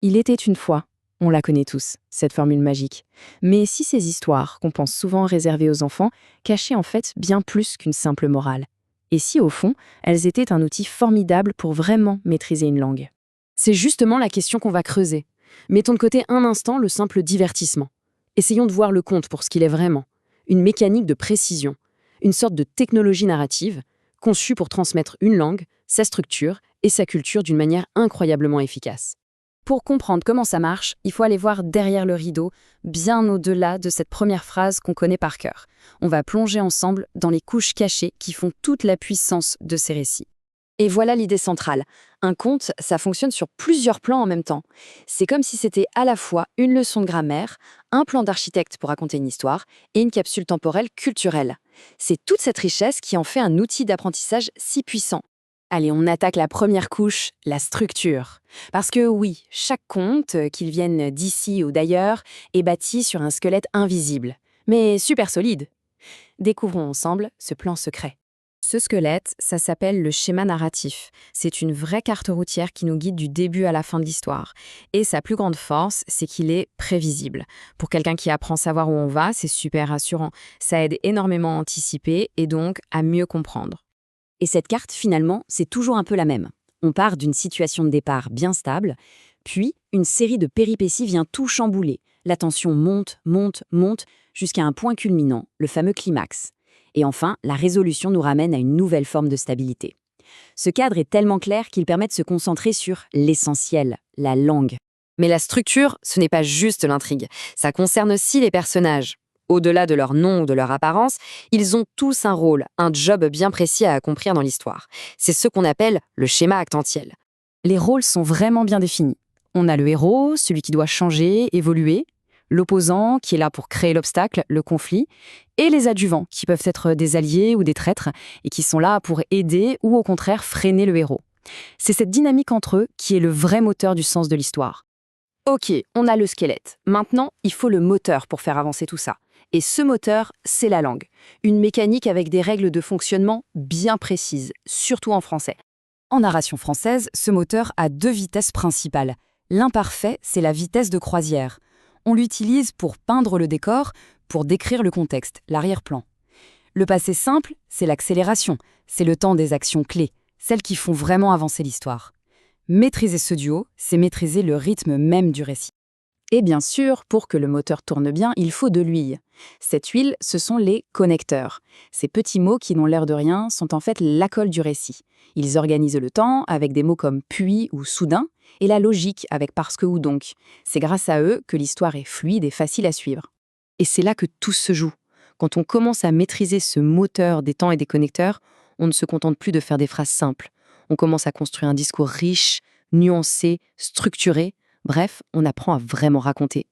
Il était une fois. On la connaît tous, cette formule magique. Mais si ces histoires, qu'on pense souvent réservées aux enfants, cachaient en fait bien plus qu'une simple morale? Et si, au fond, elles étaient un outil formidable pour vraiment maîtriser une langue? C'est justement la question qu'on va creuser. Mettons de côté un instant le simple divertissement. Essayons de voir le conte pour ce qu'il est vraiment. Une mécanique de précision, une sorte de technologie narrative, conçue pour transmettre une langue, sa structure et sa culture d'une manière incroyablement efficace. Pour comprendre comment ça marche, il faut aller voir derrière le rideau, bien au-delà de cette première phrase qu'on connaît par cœur. On va plonger ensemble dans les couches cachées qui font toute la puissance de ces récits. Et voilà l'idée centrale. Un conte, ça fonctionne sur plusieurs plans en même temps. C'est comme si c'était à la fois une leçon de grammaire, un plan d'architecte pour raconter une histoire et une capsule temporelle culturelle. C'est toute cette richesse qui en fait un outil d'apprentissage si puissant. Allez, on attaque la première couche, la structure. Parce que oui, chaque conte, qu'il vienne d'ici ou d'ailleurs, est bâti sur un squelette invisible, mais super solide. Découvrons ensemble ce plan secret. Ce squelette, ça s'appelle le schéma narratif. C'est une vraie carte routière qui nous guide du début à la fin de l'histoire. Et sa plus grande force, c'est qu'il est prévisible. Pour quelqu'un qui apprend à savoir où on va, c'est super rassurant. Ça aide énormément à anticiper et donc à mieux comprendre. Et cette carte, finalement, c'est toujours un peu la même. On part d'une situation de départ bien stable, puis une série de péripéties vient tout chambouler. La tension monte, monte, monte, jusqu'à un point culminant, le fameux climax. Et enfin, la résolution nous ramène à une nouvelle forme de stabilité. Ce cadre est tellement clair qu'il permet de se concentrer sur l'essentiel, la langue. Mais la structure, ce n'est pas juste l'intrigue, ça concerne aussi les personnages. Au-delà de leur nom ou de leur apparence, ils ont tous un rôle, un job bien précis à accomplir dans l'histoire. C'est ce qu'on appelle le schéma actantiel. Les rôles sont vraiment bien définis. On a le héros, celui qui doit changer, évoluer, l'opposant qui est là pour créer l'obstacle, le conflit, et les adjuvants qui peuvent être des alliés ou des traîtres et qui sont là pour aider ou au contraire freiner le héros. C'est cette dynamique entre eux qui est le vrai moteur du sens de l'histoire. Ok, on a le squelette. Maintenant, il faut le moteur pour faire avancer tout ça. Et ce moteur, c'est la langue. Une mécanique avec des règles de fonctionnement bien précises, surtout en français. En narration française, ce moteur a deux vitesses principales. L'imparfait, c'est la vitesse de croisière. On l'utilise pour peindre le décor, pour décrire le contexte, l'arrière-plan. Le passé simple, c'est l'accélération. C'est le temps des actions clés, celles qui font vraiment avancer l'histoire. Maîtriser ce duo, c'est maîtriser le rythme même du récit. Et bien sûr, pour que le moteur tourne bien, il faut de l'huile. Cette huile, ce sont les connecteurs. Ces petits mots qui n'ont l'air de rien sont en fait la colle du récit. Ils organisent le temps avec des mots comme puis ou soudain, et la logique avec parce que ou donc. C'est grâce à eux que l'histoire est fluide et facile à suivre. Et c'est là que tout se joue. Quand on commence à maîtriser ce moteur des temps et des connecteurs, on ne se contente plus de faire des phrases simples. On commence à construire un discours riche, nuancé, structuré. Bref, on apprend à vraiment raconter.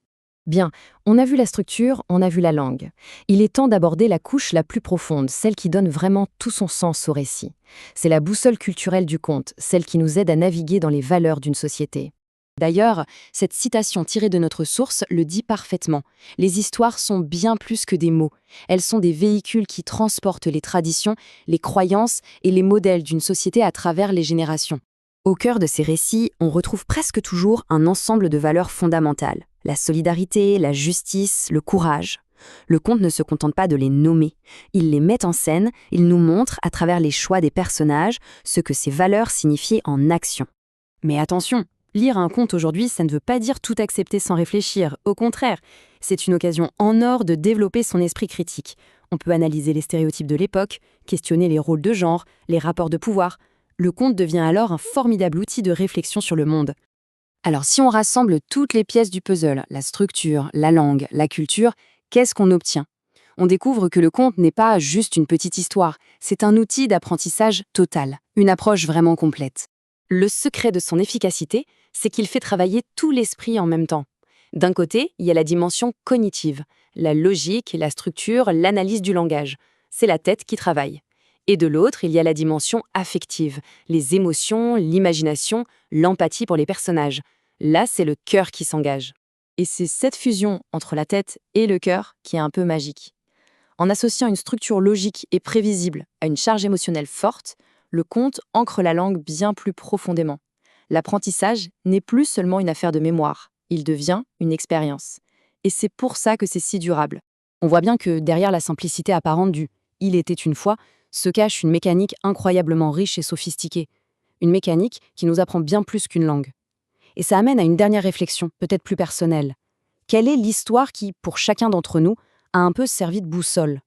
Bien, on a vu la structure, on a vu la langue. Il est temps d'aborder la couche la plus profonde, celle qui donne vraiment tout son sens au récit. C'est la boussole culturelle du conte, celle qui nous aide à naviguer dans les valeurs d'une société. D'ailleurs, cette citation tirée de notre source le dit parfaitement. Les histoires sont bien plus que des mots. Elles sont des véhicules qui transportent les traditions, les croyances et les modèles d'une société à travers les générations. Au cœur de ces récits, on retrouve presque toujours un ensemble de valeurs fondamentales. La solidarité, la justice, le courage. Le conte ne se contente pas de les nommer. Il les met en scène, il nous montre, à travers les choix des personnages, ce que ces valeurs signifient en action. Mais attention, lire un conte aujourd'hui, ça ne veut pas dire tout accepter sans réfléchir. Au contraire, c'est une occasion en or de développer son esprit critique. On peut analyser les stéréotypes de l'époque, questionner les rôles de genre, les rapports de pouvoir. Le conte devient alors un formidable outil de réflexion sur le monde. Alors si on rassemble toutes les pièces du puzzle, la structure, la langue, la culture, qu'est-ce qu'on obtient? On découvre que le conte n'est pas juste une petite histoire, c'est un outil d'apprentissage total, une approche vraiment complète. Le secret de son efficacité, c'est qu'il fait travailler tout l'esprit en même temps. D'un côté, il y a la dimension cognitive, la logique, la structure, l'analyse du langage. C'est la tête qui travaille. Et de l'autre, il y a la dimension affective, les émotions, l'imagination, l'empathie pour les personnages. Là, c'est le cœur qui s'engage. Et c'est cette fusion entre la tête et le cœur qui est un peu magique. En associant une structure logique et prévisible à une charge émotionnelle forte, le conte ancre la langue bien plus profondément. L'apprentissage n'est plus seulement une affaire de mémoire, il devient une expérience. Et c'est pour ça que c'est si durable. On voit bien que derrière la simplicité apparente du « il était une fois » se cache une mécanique incroyablement riche et sophistiquée. Une mécanique qui nous apprend bien plus qu'une langue. Et ça amène à une dernière réflexion, peut-être plus personnelle. Quelle est l'histoire qui, pour chacun d'entre nous, a un peu servi de boussole?